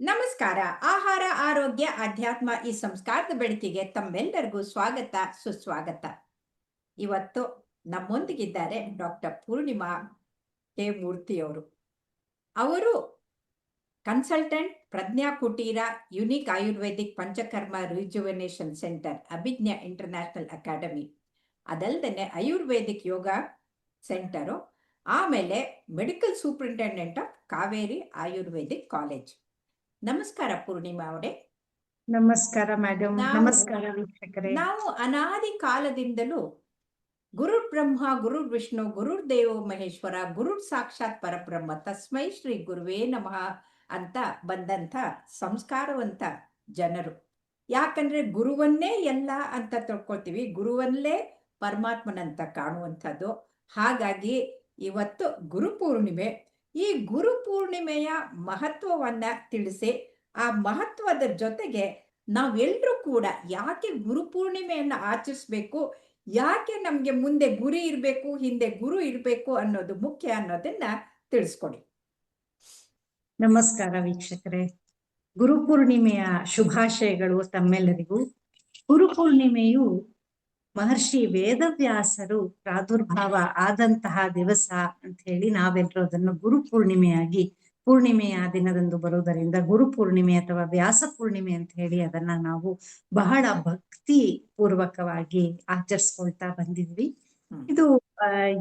ನಮಸ್ಕಾರ. ಆಹಾರ, ಆರೋಗ್ಯ, ಅಧ್ಯಾತ್ಮ ಈ ಸಂಸ್ಕಾರದ ಬೆಳಕಿಗೆ ತಮ್ಮೆಲ್ಲರಿಗೂ ಸ್ವಾಗತ, ಸುಸ್ವಾಗತ. ಇವತ್ತು ನಮ್ಮೊಂದಿಗಿದ್ದಾರೆ ಡಾಕ್ಟರ್ ಪೂರ್ಣಿಮಾ ಕೆ ಮೂರ್ತಿಯವರು. ಅವರು consultant, Prajna Kuteera, unique Ayurvedic Panchakarma rejuvenation centre, Abhijna international academy, ಅದಲ್ಲದೆ ಆಯುರ್ವೇದಿಕ್ ಯೋಗ ಸೆಂಟರು, ಆಮೇಲೆ medical superintendent of Kaveri Ayurvedic college. ನಮಸ್ಕಾರ ಪೂರ್ಣಿಮಾ ಅವರೇ. ನಮಸ್ಕಾರ ಮೇಡಮ್. ನಮಸ್ಕಾರ ವೀಕ್ಷಕರೇ. ನಾವು ಅನಾದಿ ಕಾಲದಿಂದಲೂ ಗುರು ಬ್ರಹ್ಮ, ಗುರು ವಿಷ್ಣು, ಗುರುರ್ ದೇವೋ ಮಹೇಶ್ವರ, ಗುರುರ್ ಸಾಕ್ಷಾತ್ ಪರಬ್ರಹ್ಮ, ತಸ್ಮೈ ಶ್ರೀ ಗುರುವೇ ನಮಃ ಅಂತ ಬಂದಂಥ ಸಂಸ್ಕಾರವಂತ ಜನರು. ಯಾಕಂದ್ರೆ ಗುರುವನ್ನೇ ಎಲ್ಲ ಅಂತ ತಿಳ್ಕೊಳ್ತೀವಿ, ಗುರುವನ್ನೇ ಪರಮಾತ್ಮನಂತ ಕಾಣುವಂಥದ್ದು. ಹಾಗಾಗಿ ಇವತ್ತು ಗುರು ಪೂರ್ಣಿಮೆ. ಈ ಗುರು ಪೂರ್ಣಿಮೆಯ ಮಹತ್ವವನ್ನ ತಿಳಿಸಿ, ಆ ಮಹತ್ವದ ಜೊತೆಗೆ ನಾವೆಲ್ಲರೂ ಕೂಡ ಯಾಕೆ ಗುರು ಪೂರ್ಣಿಮೆಯನ್ನು ಆಚರಿಸ್ಬೇಕು, ಯಾಕೆ ನಮ್ಗೆ ಮುಂದೆ ಗುರಿ ಇರಬೇಕು, ಹಿಂದೆ ಗುರು ಇರಬೇಕು ಅನ್ನೋದು ಮುಖ್ಯ ಅನ್ನೋದನ್ನ ತಿಳಿಸ್ಕೊಡಿ. ನಮಸ್ಕಾರ ವೀಕ್ಷಕರೇ. ಗುರುಪೂರ್ಣಿಮೆಯ ಶುಭಾಶಯಗಳು ತಮ್ಮೆಲ್ಲರಿಗೂ. ಗುರುಪೂರ್ಣಿಮೆಯು ಮಹರ್ಷಿ ವೇದವ್ಯಾಸರು ಪ್ರಾದುರ್ಭಾವ ಆದಂತಹ ದಿವಸ ಅಂತ ಹೇಳಿ ನಾವೆಲ್ಲರೂ ಅದನ್ನು ಗುರುಪೂರ್ಣಿಮೆಯಾಗಿ, ಪೂರ್ಣಿಮೆಯ ದಿನದಂದು ಬರುವುದರಿಂದ ಗುರುಪೂರ್ಣಿಮೆ ಅಥವಾ ವ್ಯಾಸ ಪೂರ್ಣಿಮೆ ಅಂತ ಹೇಳಿ ಅದನ್ನ ನಾವು ಬಹಳ ಭಕ್ತಿ ಪೂರ್ವಕವಾಗಿ ಆಚರಿಸ್ಕೊಳ್ತಾ ಬಂದಿದ್ವಿ. ಇದು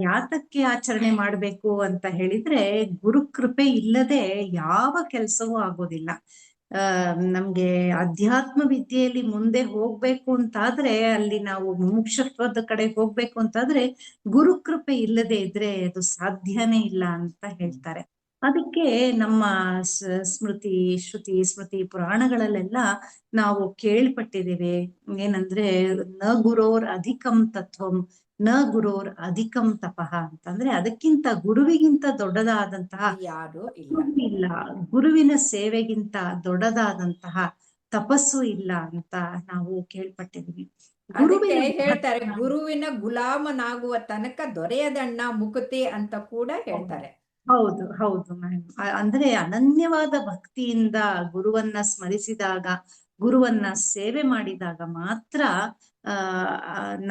ಯಾತಕ್ಕೆ ಆಚರಣೆ ಮಾಡ್ಬೇಕು ಅಂತ ಹೇಳಿದ್ರೆ, ಗುರುಕೃಪೆ ಇಲ್ಲದೆ ಯಾವ ಕೆಲಸವೂ ಆಗೋದಿಲ್ಲ. ನಮ್ಗೆ ಅಧ್ಯಾತ್ಮ ವಿದ್ಯೆಯಲ್ಲಿ ಮುಂದೆ ಹೋಗ್ಬೇಕು ಅಂತಾದ್ರೆ, ಅಲ್ಲಿ ನಾವು ಮುಮುಕ್ಷತ್ವದ ಕಡೆ ಹೋಗ್ಬೇಕು ಅಂತಾದ್ರೆ ಗುರುಕೃಪೆ ಇಲ್ಲದೆ ಇದ್ರೆ ಅದು ಸಾಧ್ಯನೇ ಇಲ್ಲ ಅಂತ ಹೇಳ್ತಾರೆ. ಅದಕ್ಕೆ ನಮ್ಮ ಸ್ಮೃತಿ, ಶ್ರುತಿ, ಸ್ಮೃತಿ ಪುರಾಣಗಳಲ್ಲೆಲ್ಲ ನಾವು ಕೇಳ್ಪಟ್ಟಿದ್ದೇವೆ. ಏನಂದ್ರೆ, ನ ಗುರೋರ್ ಅಧಿಕಂ ತತ್ವಂ, ನ ಗುರೋರ್ ಅಧಿಕಂ ತಪಃ ಅಂತಂದ್ರೆ, ಅದಕ್ಕಿಂತ ಗುರುವಿಗಿಂತ ದೊಡ್ಡದಾದಂತಹ ಯಾರು ಇಲ್ಲ, ಗುರುವಿನ ಸೇವೆಗಿಂತ ದೊಡ್ಡದಾದಂತಹ ತಪಸ್ಸು ಇಲ್ಲ ಅಂತ ನಾವು ಕೇಳ್ಪಟ್ಟಿದ್ವಿ. ಹೇಳ್ತಾರೆ, ಗುರುವಿನ ಗುಲಾಮನಾಗುವ ತನಕ ದೊರೆಯದಣ್ಣ ಮುಕುತಿ ಅಂತ ಕೂಡ ಹೇಳ್ತಾರೆ. ಹೌದು ಹೌದು ಮ್ಯಾಮ್. ಅಂದ್ರೆ ಅನನ್ಯವಾದ ಭಕ್ತಿಯಿಂದ ಗುರುವನ್ನ ಸ್ಮರಿಸಿದಾಗ, ಗುರುವನ್ನ ಸೇವೆ ಮಾಡಿದಾಗ ಮಾತ್ರ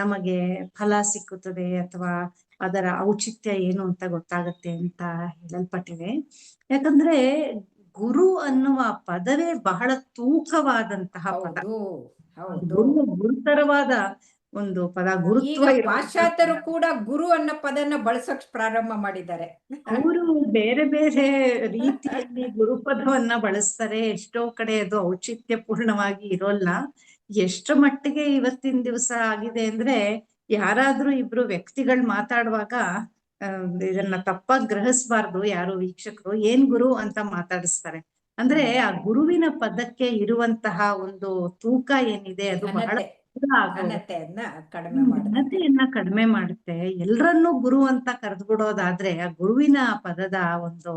ನಮಗೆ ಫಲ ಸಿಕ್ಕುತ್ತದೆ, ಅಥವಾ ಅದರ ಔಚಿತ್ಯ ಏನು ಅಂತ ಗೊತ್ತಾಗತ್ತೆ ಅಂತ ಹೇಳಲ್ಪಟ್ಟಿದೆ. ಯಾಕಂದ್ರೆ ಗುರು ಅನ್ನುವ ಪದವೇ ಬಹಳ ತೂಕವಾದಂತಹ ಪದ. ಗುರುತರವಾದ ಒಂದು ಪದ. ಗುರುತ್ವ. ಪಾಶ್ಚಾತ್ಯರು ಕೂಡ ಗುರು ಅನ್ನೋ ಪದನ ಬಳಸಕ್ ಪ್ರಾರಂಭ ಮಾಡಿದ್ದಾರೆ. ಅವರು ಬೇರೆ ಬೇರೆ ರೀತಿಯಲ್ಲಿ ಗುರುಪದವನ್ನ ಬಳಸ್ತಾರೆ. ಎಷ್ಟೋ ಕಡೆ ಅದು ಔಚಿತ್ಯ ಪೂರ್ಣವಾಗಿ ಇರೋಲ್ಲ. ಎಷ್ಟರ ಮಟ್ಟಿಗೆ ಇವತ್ತಿನ ದಿವಸ ಆಗಿದೆ ಅಂದ್ರೆ, ಯಾರಾದ್ರೂ ಇಬ್ರು ವ್ಯಕ್ತಿಗಳು ಮಾತಾಡುವಾಗ ಇದನ್ನ ತಪ್ಪಾಗಿ ಗ್ರಹಿಸಬಾರ್ದು ಯಾರು ವೀಕ್ಷಕರು. ಏನ್ ಗುರು ಅಂತ ಮಾತಾಡಿಸ್ತಾರೆ. ಅಂದ್ರೆ ಆ ಗುರುವಿನ ಪದಕ್ಕೆ ಇರುವಂತಹ ಒಂದು ತೂಕ ಏನಿದೆ ಅದು ಬಹಳ ಘನತೆಯನ್ನ ಕಡಿಮೆ ಮಾಡುತ್ತೆ. ಎಲ್ರನ್ನೂ ಗುರು ಅಂತ ಕರೆದ್ಬಿಡೋದಾದ್ರೆ ಆ ಗುರುವಿನ ಪದದ ಒಂದು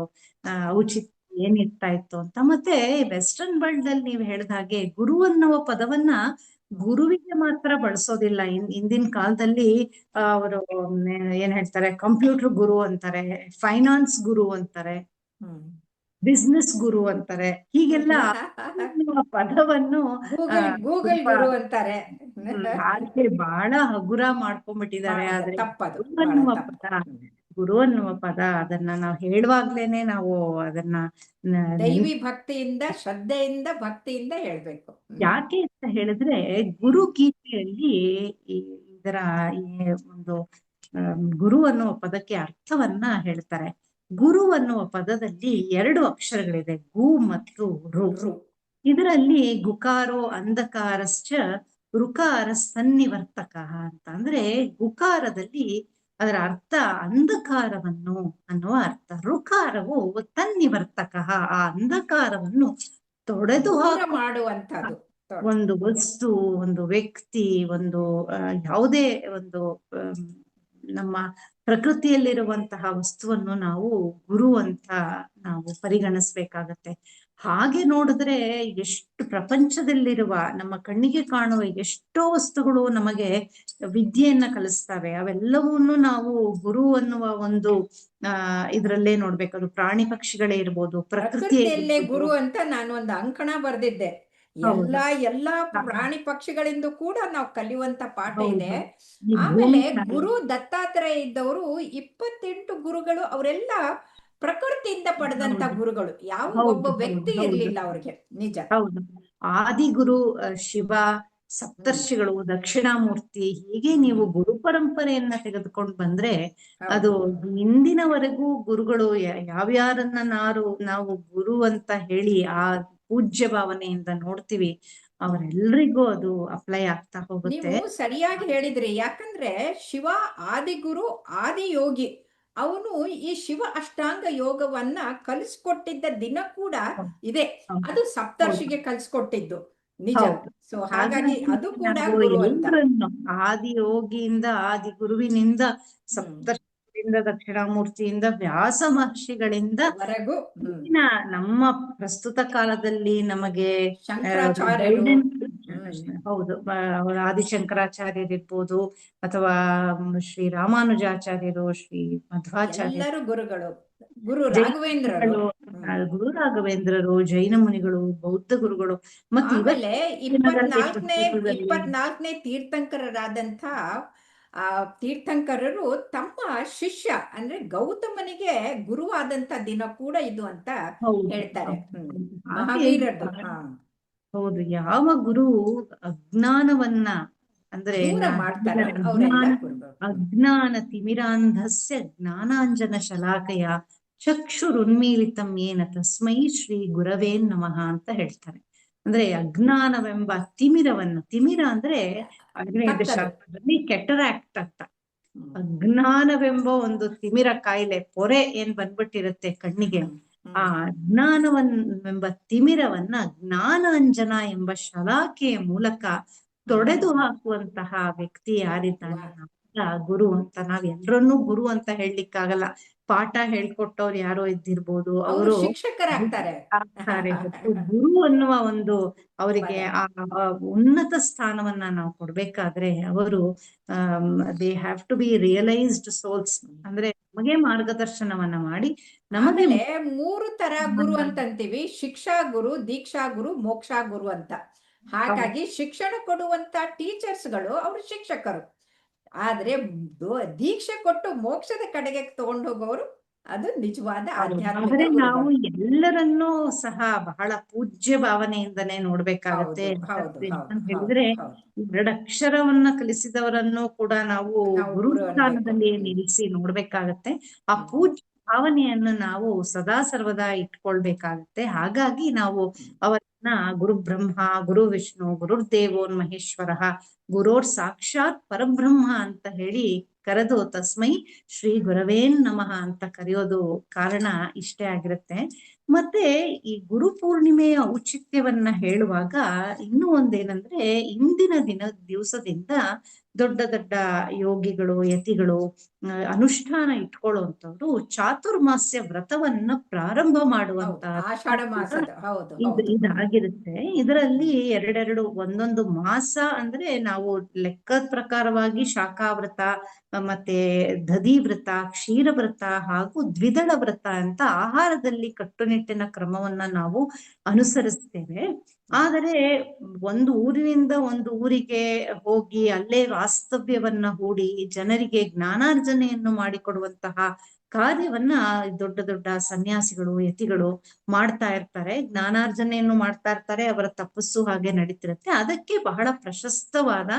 ಔಚಿತ್ಯ ಏನಿರ್ತಾ ಇತ್ತು ಅಂತ. ಮತ್ತೆ ವೆಸ್ಟರ್ನ್ ವರ್ಲ್ಡ್ ಅಲ್ಲಿ ನೀವು ಹೇಳಿದ ಹಾಗೆ ಗುರು ಅನ್ನುವ ಪದವನ್ನ ಗುರುವಿಗೆ ಮಾತ್ರ ಬಳಸೋದಿಲ್ಲ. ಇಂದಿನ ಕಾಲದಲ್ಲಿ ಅವರು ಏನ್ ಹೇಳ್ತಾರೆ, ಕಂಪ್ಯೂಟರ್ ಗುರು ಅಂತಾರೆ, ಫೈನಾನ್ಸ್ ಗುರು ಅಂತಾರೆ, ಬಿಸ್ನೆಸ್ ಗುರು ಅಂತಾರೆ. ಹೀಗೆಲ್ಲ ಪದವನ್ನು ಗೂಗಲ್ ಗುರು ಅಂತಾರೆ. ಹಾಗೆ ಬಹಳ ಹಗುರ ಮಾಡ್ಕೊಂಡ್ಬಿಟ್ಟಿದ್ದಾರೆ. ಆದ್ರೆ ಗುರು ಅನ್ನುವ ಪದ ಅದನ್ನ ನಾವು ಹೇಳುವಾಗ್ಲೇನೆ ನಾವು ಅದನ್ನ ದೈವಿ ಭಕ್ತಿಯಿಂದ, ಶ್ರದ್ಧೆಯಿಂದ, ಭಕ್ತಿಯಿಂದ ಹೇಳ್ಬೇಕು. ಯಾಕೆ ಅಂತ ಹೇಳಿದ್ರೆ, ಗುರು ಗೀತೆಯಲ್ಲಿ ಇದರ ಒಂದು ಗುರು ಅನ್ನುವ ಪದಕ್ಕೆ ಅರ್ಥವನ್ನ ಹೇಳ್ತಾರೆ. ಗುರು ಅನ್ನುವ ಪದದಲ್ಲಿ 2 ಅಕ್ಷರಗಳಿದೆ, ಗು ಮತ್ತು ರು. ಇದರಲ್ಲಿ ಗುಕಾರೋ ಅಂಧಕಾರಶ್ಚ ಋಕಾರ ಸನ್ನಿವರ್ತಕ ಅಂತ. ಅಂದ್ರೆ ಗುಕಾರದಲ್ಲಿ ಅದರ ಅರ್ಥ ಅಂಧಕಾರವನ್ನು ಅನ್ನುವ ಅರ್ಥ. ಋಕಾರವು ತನ್ನಿವರ್ತಕ, ಆ ಅಂಧಕಾರವನ್ನು ತೊಡೆದು ಮಾಡುವಂತದ್ದು. ಒಂದು ವಸ್ತು, ಒಂದು ವ್ಯಕ್ತಿ, ಒಂದು ಯಾವುದೇ ಒಂದು ನಮ್ಮ ಪ್ರಕೃತಿಯಲ್ಲಿರುವಂತಹ ವಸ್ತುವನ್ನು ನಾವು ಗುರು ಅಂತ ನಾವು ಪರಿಗಣಿಸ್ಬೇಕಾಗತ್ತೆ. ಹಾಗೆ ನೋಡಿದ್ರೆ ಎಷ್ಟು ಪ್ರಪಂಚದಲ್ಲಿರುವ ನಮ್ಮ ಕಣ್ಣಿಗೆ ಕಾಣುವ ಎಷ್ಟೋ ವಸ್ತುಗಳು ನಮಗೆ ವಿದ್ಯೆಯನ್ನ ಕಲಿಸ್ತವೆ. ಅವೆಲ್ಲವನ್ನೂ ನಾವು ಗುರು ಅನ್ನುವ ಒಂದು ಇದ್ರಲ್ಲೇ ನೋಡ್ಬೇಕು. ಅದು ಪ್ರಾಣಿ ಪಕ್ಷಿಗಳೇ ಇರ್ಬೋದು, ಪ್ರಕೃತಿಯೇ ಪ್ರಕೃತಿಯಲ್ಲೇ ಇರ್ಬೋದು. ಗುರು ಅಂತ ನಾನು ಒಂದು ಅಂಕಣ ಬರ್ದಿದ್ದೆ. ಹೌದು. ಎಲ್ಲಾ ಪ್ರಾಣಿ ಪಕ್ಷಿಗಳಿಂದ ಕೂಡ ನಾವು ಕಲಿಯುವಂತ ಪಾಠ ಇದೆ. ಹೌದು. ಈ ಆಮೇಲೆ ಭೂಮಿ ತಾಯಿ. ಗುರು ದತ್ತಾತ್ರೇಯ ಇದ್ದವರು 28 ಗುರುಗಳು, ಅವರೆಲ್ಲ ಪ್ರಕೃತಿಯಿಂದ ಪಡೆದಂತ ಹೌದು ಗುರುಗಳು. ಯಾವ ಒಬ್ಬ ಹೌದು ಹೌದು ವ್ಯಕ್ತಿ ಹೌದು ಇರ್ಲಿಲ್ಲ ಅವ್ರಿಗೆ. ನಿಜ. ಹೌದು. ಆದಿಗುರು ಶಿವ, ಹ್ಮ್ ಸಪ್ತರ್ಷಿಗಳು, ದಕ್ಷಿಣಾಮೂರ್ತಿ, ಹೀಗೆ ನೀವು ಹ್ಮ್ ಗುರು ಪರಂಪರೆಯನ್ನ ತೆಗೆದುಕೊಂಡು ಬಂದ್ರೆ ಅದು ಹೌದು. ಇಂದಿನವರೆಗೂ ಗುರುಗಳು ಯಾವ್ಯಾರನ್ನ ನಾವು ಗುರು ಅಂತ ಹೇಳಿ ಆ ಪೂಜ್ಯ ಭಾವನೆಯಿಂದ ನೋಡ್ತೀವಿ, ಅವರೆಲ್ಲರಿಗೂ ಅದು ಅಪ್ಲೈ ಆಗ್ತಾ ಹೋಗುತ್ತೆ. ನೀವು ಸರಿಯಾಗಿ ಹೇಳಿದ್ರಿ. ಯಾಕಂದ್ರೆ ಶಿವ ಆದಿಗುರು, ಆದಿಯೋಗಿ. ಅವನು ಈ ಶಿವ ಅಷ್ಟಾಂಗ ಯೋಗವನ್ನ ಕಲಿಸ್ಕೊಟ್ಟಿದ್ದ ದಿನ ಕೂಡ ಇದೆ. ಹೌದು ಅದು ಹೌದು ಸಪ್ತರ್ಷಿಗೆ ಕಲಿಸ್ಕೊಟ್ಟಿದ್ದು. ನಿಜ. ಹೌದು. ಸೊ ಹಾಗಾಗಿ ಹಾಗಾಗಿ ಅದು ಕೂಡ ನಾವು ಗುರು ಅಂತ. ಎಲ್ಲರನ್ನು ಆದಿ ಯೋಗಿಯಿಂದ, ಆದಿ ಗುರುವಿನಿಂದ, ಹ್ಮ್ ಸಪ್ತರ್ಷಿಗಳಿಂದ, ದಕ್ಷಿಣಾಮೂರ್ತಿಯಿಂದ, ವ್ಯಾಸ ಮಹರ್ಷಿಗಳಿಂದ ವರೆಗೂ. ಈಗಿನ ನಮ್ಮ ಪ್ರಸ್ತುತ ಕಾಲದಲ್ಲಿ ನಮಗೆ ಶಂಕರಾಚಾರ್ಯರು. ಗೈಡೆನ್ಸ್. ಹ್ಮ್ ಹೌದು. ಅವರ ಆದಿಶಂಕರಾಚಾರ್ಯರಿರ್ಬೋದು, ಅಥವಾ ಶ್ರೀ ರಾಮಾನುಜಾಚಾರ್ಯರು, ಶ್ರೀ ಮಧ್ವಾಚಾರ್ಯರು, ಎಲ್ಲರೂ ಗುರುಗಳು. ಗುರು ಜೈನ ರಾಘವೇಂದ್ರರು. ಮುನಿಗಳು, ಹ್ಮ್ ಗುರು ರಾಘವೇಂದ್ರರು, ಜೈನ ಮುನಿಗಳು, ಬೌದ್ಧ ಗುರುಗಳು, ಮತ್ತೆ ಆಮೇಲೆ ಇವತ್ತಿನ ದಿನದಲ್ಲಿ ಪ್ರಸ್ತುತದಲ್ಲಿ 24ನೇ ತೀರ್ಥಂಕರರಾದಂಥ ಆ ತೀರ್ಥಂಕರರು ತಮ್ಮ ಶಿಷ್ಯ ಅಂದ್ರೆ ಗೌತಮನಿಗೆ ಗುರುವಾದಂತ ದಿನ ಕೂಡ ಇದು ಅಂತ ಹೌದು ಹೇಳ್ತಾರೆ. ಹೌದು. ಹಾಗೆ ಮಹಾವೀರದ್ದು. ಹಾ. ಹೌದು. ಯಾವ ಗುರು ಅಜ್ಞಾನವನ್ನ, ಅಂದ್ರೆ ದೂರ ಮಾಡ್ತಾರೋ ಅವರೆಲ್ಲ ಅಜ್ಞಾನ ಗುರುಗಳು. ಅಜ್ಞಾನ ತಿಮಿರಾಂಧಸ್ಯ ಜ್ಞಾನಾಂಜನ ಶಲಾಕಯ ಚಕ್ಷುರುನ್ಮೀಲಿತಂ ಏನ ತಸ್ಮೈ ಶ್ರೀ ಗುರವೇ ನಮಃ ಅಂತ ಹೇಳ್ತಾರೆ. ಅಂದ್ರೆ ಅಜ್ಞಾನವೆಂಬ ತಿಮಿರ ಅಂದ್ರೆ ಆಂಗ್ಲೇಯ ಕತ್ತಲು. ಶಾಸ್ತ್ರದಲ್ಲಿ ಕೆಟರಾಕ್ಟ್ ಅಂತ. ಹ್ಮ್ ಅಜ್ಞಾನವೆಂಬ ಒಂದು ತಿಮಿರ ಕಾಯಿಲೆ, ಪೊರೆ ಏನ್ ಬಂದ್ಬಿಟ್ಟಿರುತ್ತೆ ಕಣ್ಣಿಗೆ, ಹ್ಮ್ ಆ ಹ್ಮ್ ಅಜ್ಞಾನವೆಂಬ ತಿಮಿರವನ್ನ ಜ್ಞಾನಾಂಜನ ಎಂಬ ಶಲಾಕೆಯ ಮೂಲಕ ತೊಡೆದು ಹ್ಮ್ ಹಾಕುವಂತಹ ವ್ಯಕ್ತಿ ಯಾರಿದ್ದಾನೆ, ವಾ. ಅವರ ಗುರು ಅಂತ. ನಾವ್ ಎಲ್ರನ್ನೂ ಗುರು ಅಂತ ಹೇಳಲಿಕ್ಕಾಗಲ್ಲ. ಪಾಠ ಹೇಳ್ಕೊಟ್ಟವ್ರು ಯಾರೋ ಇದ್ದಿರ್ಬೋದು, ಅವರು ಅವರು ಶಿಕ್ಷಕರಾಗ್ತಾರೆ. ಆಗ್ತಾರೆ ಹೊತ್ತು ಗುರು ಅನ್ನುವ ಒಂದು ಅವರಿಗೆ ಪದ. ಆ ಉನ್ನತ ಸ್ಥಾನವನ್ನ ನಾವು ಕೊಡ್ಬೇಕಾದ್ರೆ ಅವರು they have to be realised souls. ಅಂದ್ರೆ ನಮಗೆ ಮಾರ್ಗದರ್ಶನವನ್ನ ಮಾಡಿ ನಮಗೆ ಆಮೇಲೆ 3 ತರ ಗುರು ಅಂತಂತೀವಿ: ಶಿಕ್ಷಾ ಗುರು, ದೀಕ್ಷಾ ಗುರು, ಮೋಕ್ಷಾ ಗುರು ಅಂತ. ಹಾಗಾಗಿ ಶಿಕ್ಷಣ ಕೊಡುವಂತ ಟೀಚರ್ಸ್ಗಳು ಅವರು ಶಿಕ್ಷಕರು. ಆದ್ರೆ ದೀಕ್ಷೆ ಕೊಟ್ಟು ಮೋಕ್ಷದ ಕಡೆಗೆ ತಗೊಂಡು ಹೋಗೋರು ಅದು ನಿಜವಾದ ಆಧ್ಯಾತ್ಮಿಕ ಆದ್ರೆ ನಾವು ಗುರುಗಳು. ಎಲ್ಲರನ್ನೂ ಸಹ ಬಹಳ ಪೂಜ್ಯ ಭಾವನೆಯಿಂದನೇ ನೋಡ್ಬೇಕಾಗತ್ತೆ. ಹೌದು ಹೌದು ಹೌದು ಅಂತ ಹೌದು ಹೇಳಿದ್ರೆ ಹೌದು. 2 ಅಕ್ಷರವನ್ನ ಕಲಿಸಿದವರನ್ನು ಕೂಡ ನಾವು ನಾವು ಗುರು ಗುರು ಅನ್ಬೇಕು. ಸ್ಥಾನದಲ್ಲಿ ನಿಲ್ಲಿಸಿ ನೋಡ್ಬೇಕಾಗತ್ತೆ. ಆ ಹ್ಮ್ ಪೂಜ್ಯ ಭಾವನೆಯನ್ನು ನಾವು ಸದಾ ಸರ್ವದಾ ಇಟ್ಕೊಳ್ಬೇಕಾಗತ್ತೆ. ಹಾಗಾಗಿ ನಾವು ಹ್ಮ್ ಅವರನ್ನ ಗುರು ಬ್ರಹ್ಮ, ಗುರು ವಿಷ್ಣು, ಗುರುರ್ ದೇವೋನ್ ಮಹೇಶ್ವರ, ಗುರೋರ್ ಸಾಕ್ಷಾತ್ ಪರಬ್ರಹ್ಮ ಅಂತ ಹೇಳಿ ಕರೆದು ತಸ್ಮೈ ಶ್ರೀ ಗುರವೇನ್ ನಮಃ ಅಂತ ಕರೆಯೋದು ಕಾರಣ ಇಷ್ಟೇ ಆಗಿರುತ್ತೆ. ಮತ್ತೆ ಈ ಗುರು ಪೂರ್ಣಿಮೆಯ ಔಚಿತ್ಯವನ್ನ ಹೇಳುವಾಗ ಇನ್ನೂ ಒಂದೇನಂದ್ರೆ, ಇಂದಿನ ದಿವಸದಿಂದ ದೊಡ್ಡ ದೊಡ್ಡ ಯೋಗಿಗಳು, ಯತಿಗಳು ಅನುಷ್ಠಾನ ಇಟ್ಕೊಳ್ಳುವಂಥವ್ರು ಚಾತುರ್ಮಾಸ್ಯ ವ್ರತವನ್ನ ಪ್ರಾರಂಭ ಮಾಡುವಂತ ಹೌದು. ಆಷಾಢ ಮಾಸದ. ಹೌದು ಹೌದು. ಇದಾಗಿರುತ್ತೆ. ಇದರಲ್ಲಿ ಎರಡೆರಡು ಒಂದೊಂದು ಮಾಸ ಅಂದ್ರೆ ನಾವು ಲೆಕ್ಕದ ಪ್ರಕಾರವಾಗಿ ಶಾಖಾವ್ರತ, ಮತ್ತೆ ದಧಿ ವ್ರತ, ಕ್ಷೀರ ವ್ರತ ಹಾಗೂ ದ್ವಿದಳ ವ್ರತ ಅಂತ ಆಹಾರದಲ್ಲಿ ಕಟ್ಟುನಿಟ್ಟಿನ ಕ್ರಮವನ್ನ ನಾವು ಅನುಸರಿಸ್ತೇವೆ. ಆದರೆ ಒಂದು ಊರಿನಿಂದ ಒಂದು ಊರಿಗೆ ಹೋಗಿ ಅಲ್ಲೇ ವಾಸ್ತವ್ಯವನ್ನ ಹೂಡಿ ಜನರಿಗೆ ಜ್ಞಾನಾರ್ಜನೆಯನ್ನು ಮಾಡಿಕೊಡುವಂತಹ ಕಾರ್ಯವನ್ನ ದೊಡ್ಡ ದೊಡ್ಡ ಸನ್ಯಾಸಿಗಳು, ಯತಿಗಳು ಮಾಡ್ತಾ ಇರ್ತಾರೆ. ಜ್ಞಾನಾರ್ಜನೆಯನ್ನು ಮಾಡ್ತಾ ಇರ್ತಾರೆ. ಅವರ ತಪಸ್ಸು ಹಾಗೆ ನಡೀತಿರುತ್ತೆ. ಅದಕ್ಕೆ ಬಹಳ ಪ್ರಶಸ್ತವಾದ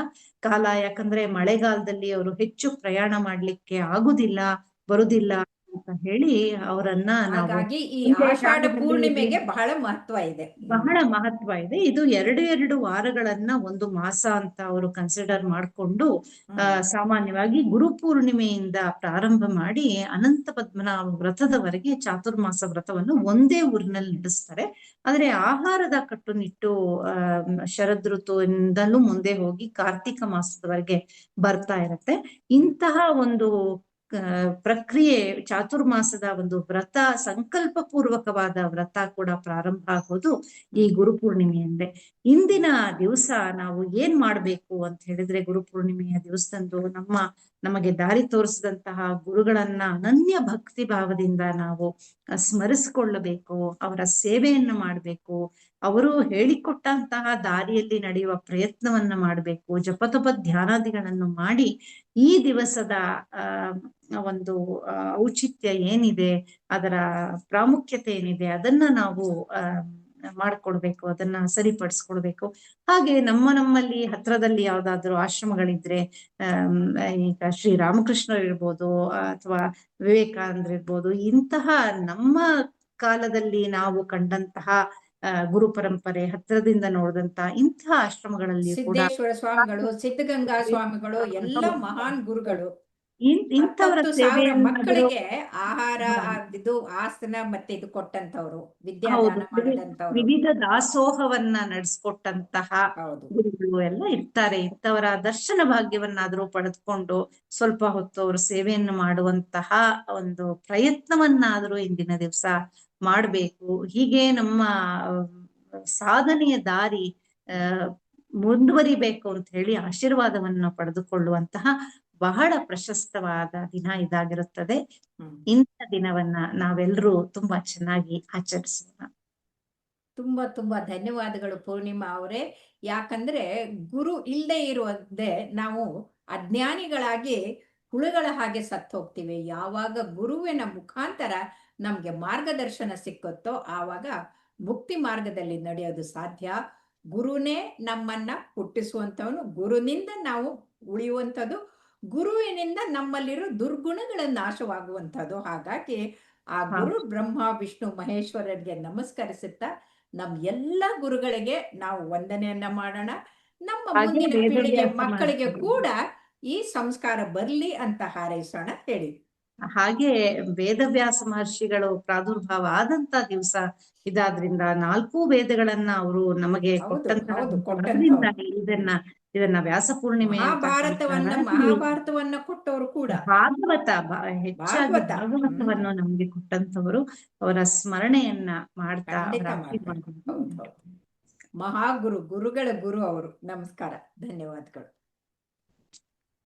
ಕಾಲ. ಯಾಕಂದ್ರೆ ಮಳೆಗಾಲದಲ್ಲಿ ಅವರು ಹೆಚ್ಚು ಪ್ರಯಾಣ ಮಾಡ್ಲಿಕ್ಕೆ ಆಗುದಿಲ್ಲ, ಬರುದಿಲ್ಲ ಅಂತ ಹೇಳಿ ಅವರನ್ನ ನಾವು ಹಾಗಾಗಿ ಈ ಒಂದೇ ಆಷಾಢ ಜಾಗದಲ್ಲಿ ಪೂರ್ಣಿಮೆಗೆ ಬಹಳ ಮಹತ್ವ ಇದೆ. ಬಹಳ ಮಹತ್ವ ಇದೆ. ಇದು ಎರಡು ವಾರಗಳನ್ನ ಒಂದು ಮಾಸ ಅಂತ ಅವರು ಕನ್ಸಿಡರ್ ಮಾಡಿಕೊಂಡು ಹ್ಮ್ ಸಾಮಾನ್ಯವಾಗಿ ಗುರು ಪೂರ್ಣಿಮೆಯಿಂದ ಪ್ರಾರಂಭ ಮಾಡಿ ಅನಂತ ಪದ್ಮನಾಭ ವ್ರತದವರೆಗೆ ಚಾತುರ್ಮಾಸ ವ್ರತವನ್ನು ಒಂದೇ ಊರಿನಲ್ಲಿ ನಡೆಸ್ತಾರೆ. ಆದ್ರೆ ಆಹಾರದ ಕಟ್ಟುನಿಟ್ಟು ಶರದ್ ಋತುವಿನಿಂದಲೂ ಮುಂದೆ ಹೋಗಿ ಕಾರ್ತಿಕ ಮಾಸದವರೆಗೆ ಬರ್ತಾ ಇರತ್ತೆ. ಇಂತಹ ಒಂದು ಪ್ರಕ್ರಿಯೆ, ಚಾತುರ್ಮಾಸದ ಒಂದು ವ್ರತ, ಸಂಕಲ್ಪ ಪೂರ್ವಕವಾದ ವ್ರತ ಕೂಡ ಪ್ರಾರಂಭ ಆಗೋದು ಈ ಗುರುಪೂರ್ಣಿಮೆಯಂದೇ. ಇಂದಿನ ದಿವಸ ನಾವು ಏನ್ ಮಾಡ್ಬೇಕು ಅಂತ ಹೇಳಿದ್ರೆ, ಗುರುಪೂರ್ಣಿಮೆಯ ದಿವಸದಂದು ನಮಗೆ ದಾರಿ ತೋರಿಸಿದಂತಹ ಗುರುಗಳನ್ನ ಅನನ್ಯ ಭಕ್ತಿ ಭಾವದಿಂದ ನಾವು ಸ್ಮರಿಸಿಕೊಳ್ಳಬೇಕು, ಅವರ ಸೇವೆಯನ್ನು ಮಾಡಬೇಕು, ಅವರು ಹೇಳಿಕೊಟ್ಟಂತಹ ದಾರಿಯಲ್ಲಿ ನಡೆಯುವ ಪ್ರಯತ್ನವನ್ನ ಮಾಡಬೇಕು, ಜಪತಪ ಧ್ಯಾನಾದಿಗಳನ್ನು ಮಾಡಿ ಈ ದಿವಸದ ಒಂದು ಔಚಿತ್ಯ ಏನಿದೆ, ಅದರ ಪ್ರಾಮುಖ್ಯತೆ ಏನಿದೆ, ಅದನ್ನ ನಾವು ಮಾಡ್ಕೊಡ್ಬೇಕು, ಅದನ್ನ ಸರಿಪಡಿಸ್ಕೊಡ್ಬೇಕು. ಹಾಗೆ ನಮ್ಮಲ್ಲಿ ಹತ್ರದಲ್ಲಿ ಯಾವ್ದಾದ್ರು ಆಶ್ರಮಗಳಿದ್ರೆ, ಈಗ ಶ್ರೀರಾಮಕೃಷ್ಣ ಇರ್ಬೋದು ಅಥವಾ ವಿವೇಕಾನಂದ್ರ ಇರ್ಬೋದು, ಇಂತಹ ನಮ್ಮ ಕಾಲದಲ್ಲಿ ನಾವು ಕಂಡಂತಹ ಗುರು ಪರಂಪರೆ ಹತ್ರದಿಂದ ನೋಡಿದಂತ ಇಂತಹ ಆಶ್ರಮಗಳಲ್ಲಿ ಕೂಡ ಸಿದ್ದೇಶ್ವರ ಸ್ವಾಮಿಗಳು, ಸಿದ್ಧಗಂಗಾ ಸ್ವಾಮಿಗಳು ಎಲ್ಲ ಮಹಾನ್ ಗುರುಗಳು. ಇಂಥವರ 10,000 ಸೇವೆಯನ್ನು ಮಕ್ಕಳಿಗೆ ಆಹಾರ, ಇದು ಆಸನ ಮತ್ತೆ ಇದು ಕೊಟ್ಟಂತವ್ರು, ವಿದ್ಯಾದಾನ ಮಾಡಿದಂತವ್ರು, ವಿವಿಧ ದಾಸೋಹವನ್ನ ನಡೆಸ್ಕೊಟ್ಟಂತಹ ಹೌದು. ಗುರುಗಳು ಎಲ್ಲ ಇರ್ತಾರೆ. ಇಂಥವರ ದರ್ಶನ ಭಾಗ್ಯವನ್ನಾದ್ರೂ ಪಡೆದುಕೊಂಡು ಸ್ವಲ್ಪ ಹೊತ್ತು ಅವರು ಸೇವೆಯನ್ನು ಮಾಡುವಂತಹ ಒಂದು ಪ್ರಯತ್ನವನ್ನಾದ್ರೂ ಇಂದಿನ ದಿವಸ ಮಾಡ್ಬೇಕು. ಹೀಗೆ ನಮ್ಮ ಸಾಧನೆಯ ದಾರಿ ಮುಂದುವರಿಬೇಕು ಅಂತ ಹೇಳಿ ಆಶೀರ್ವಾದವನ್ನು ಪಡೆದುಕೊಳ್ಳುವಂತಹ ಬಹಳ ಪ್ರಶಸ್ತವಾದ ದಿನ ಇದಾಗಿರುತ್ತದೆ. ಇಂಥ ದಿನವನ್ನ ನಾವೆಲ್ಲರೂ ತುಂಬಾ ಚೆನ್ನಾಗಿ ಆಚರಿಸೋಣ. ತುಂಬಾ ತುಂಬಾ ಧನ್ಯವಾದಗಳು ಪೂರ್ಣಿಮಾ ಅವರೇ. ಯಾಕಂದ್ರೆ ಗುರು ಇಲ್ಲದೆ ಇರುವುದೇ ನಾವು ಅಜ್ಞಾನಿಗಳಾಗಿ ಹುಳುಗಳ ಹಾಗೆ ಸತ್ತು ಹೋಗ್ತೀವಿ. ಯಾವಾಗ ಗುರುವಿನ ಮುಖಾಂತರ ನಮ್ಗೆ ಮಾರ್ಗದರ್ಶನ ಸಿಕ್ಕುತ್ತೋ ಆವಾಗ ಮುಕ್ತಿ ಮಾರ್ಗದಲ್ಲಿ ನಡೆಯೋದು ಸಾಧ್ಯ. ಗುರುನೇ ನಮ್ಮನ್ನ ಹುಟ್ಟಿಸುವಂಥವನು, ಗುರುನಿಂದ ನಾವು ಉಳಿಯುವಂಥದ್ದು, ಗುರುವಿನಿಂದ ನಮ್ಮಲ್ಲಿರೋ ದುರ್ಗುಣಗಳ ನಾಶವಾಗುವಂಥದ್ದು. ಹಾಗಾಗಿ ಆ ಗುರು ಬ್ರಹ್ಮ ವಿಷ್ಣು ಮಹೇಶ್ವರರಿಗೆ ನಮಸ್ಕರಿಸುತ್ತಾ ನಮ್ ಎಲ್ಲ ಗುರುಗಳಿಗೆ ನಾವು ವಂದನೆಯನ್ನ ಮಾಡೋಣ. ನಮ್ಮ ಮುಂದಿನ ಪೀಳಿಗೆ ಮಕ್ಕಳಿಗೆ ಕೂಡ ಈ ಸಂಸ್ಕಾರ ಬರ್ಲಿ ಅಂತ ಹಾರೈಸೋಣ. ಹೇಳಿ. ಹಾಗೆ ವೇದವ್ಯಾಸ ಮಹರ್ಷಿಗಳು ಪ್ರಾದುರ್ಭಾವ ಆದಂತ ದಿವಸ ಇದಾದ್ರಿಂದ 4 ವೇದಗಳನ್ನ ಅವರು ನಮಗೆ ಕೊಟ್ಟಂತ ಇದನ್ನ ವ್ಯಾಸ ಪೂರ್ಣಿಮೆ ಮಹಾಭಾರತವನ್ನ ಕೊಟ್ಟವರು ಕೂಡ, ಹೆಚ್ಚಾಗಿ ಭಾಗವತವನ್ನು ನಮ್ಗೆ ಕೊಟ್ಟಂತವರು. ಅವರ ಸ್ಮರಣೆಯನ್ನ ಮಾಡ್ತಾ ಮಹಾಗುರು, ಗುರುಗಳ ಗುರು ಅವರು. ನಮಸ್ಕಾರ, ಧನ್ಯವಾದಗಳು.